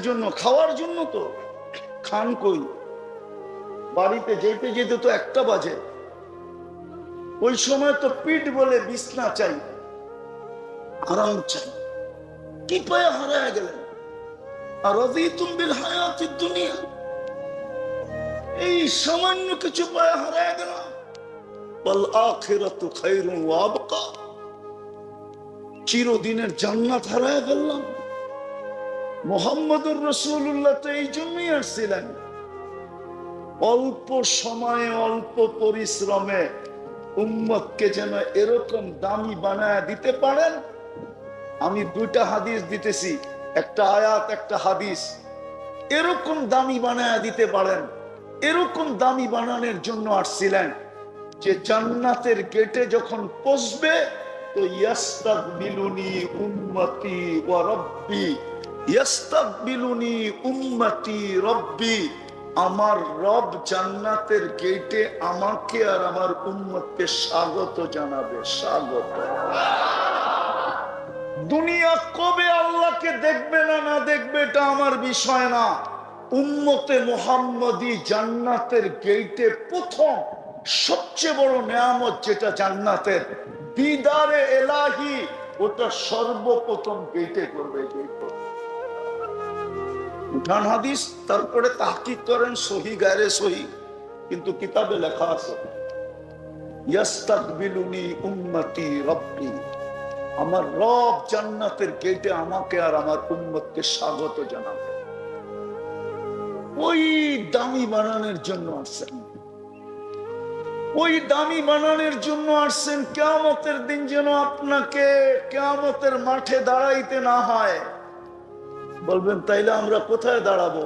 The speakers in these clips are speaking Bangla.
জন্য? খাওয়ার জন্য তো। খান কই? বাড়িতে যেতে যেতে তো 1টা বাজে। ওই সময় তো পিঠ বলে বিছনা চাই, আরাম চাই। কি পায়ে হারায় গেলেন? আর রাদিতুম বিল হায়াতিদ দুনিয়া, এই সামান্য কিছু পায়ে হারায় গেলাম। ওয়াল আখিরাতু খায়রুন ওয়া আবকা, চিরদিনের জান্নাত হারায় ফেললাম। মুহাম্মদুর রাসূলুল্লাহ তো এই জন্যই আসছিলেন, অল্প সময়ে অল্প পরিশ্রমে উম্মতকে যেন এরকম দামি বানায় দিতে পারেন। আমি 2টা হাদিস দিতেছি, একটা আয়াত একটা হাদিস। এরকম দামি বানায় দিতে পারেন। এরকম দামি বানানোর জন্য আসছিলেন যে জান্নাতের গেটে যখন পৌঁছবে তো ইয়াস্তাকবিলুনি উম্মতি ওয়া রাব্বি, ইয়াস্তাকবিলুনি উম্মতি রাব্বি, আমার রব জান্নাতের গেটে আমাকে আর আমার উম্মতকে স্বাগত জানাবে। স্বাগত। দুনিয়া কবে আল্লাহকে দেখবে না না দেখবে এটা আমার বিষয় না। উম্মতে মুহাম্মদী জান্নাতের গেটে প্রথম সবচেয়ে বড় নেয়ামত যেটা জান্নাতের, দিদারে এলাহি, ওটা সর্বপ্রথম গেটে করবে। উঠান হাদিস, তারপরে তাহকিক করেন সহি গায়রে সহি, কিন্তু কিতাবে লেখা আছে ইয়াস্তাকবিলুনি উম্মতি রাব্বি, আমার রব জান্নাতের গেটে আমাকে আর আমার উম্মতকে স্বাগত জানাবে। ওই দামি বানানোর জন্য আসছেন, ওই দামি বানানোর জন্য আসছেন। কিয়ামতের দিন যেন আপনাকে কিয়ামতের মাঠে দাঁড়াইতে না হয়। বলবেন তাইলে আমরা কোথায় দাঁড়াবো?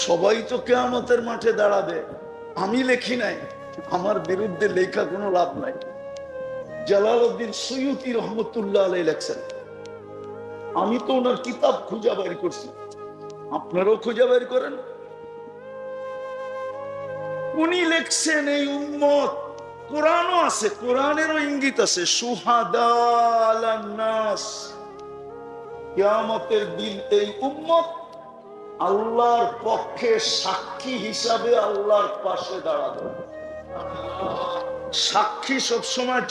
সবাই তো কিয়ামতের মাঠে দাঁড়াবে। আমি লেখি নাই, আমার বিরুদ্ধে লেখা কোনো লাভ নাই। জালালউদ্দিন সুয়ুতি রহমতুল্লাহ আলাইহি লেখছেন, আমি তো ওনার কিতাব খুঁজে বের করছি, আপনারাও খুঁজে বের করেন। উনি লেখছেন এই উম্মত, কোরআনও আছে, কোরআনেরও ইঙ্গিত আছে, সুহাদা আলান নাস, কিয়ামতের দিন এই উম্মত আল্লাহর পক্ষে সাক্ষী হিসাবে আল্লাহর পাশে দাঁড়াবে। সাক্ষী সবসময়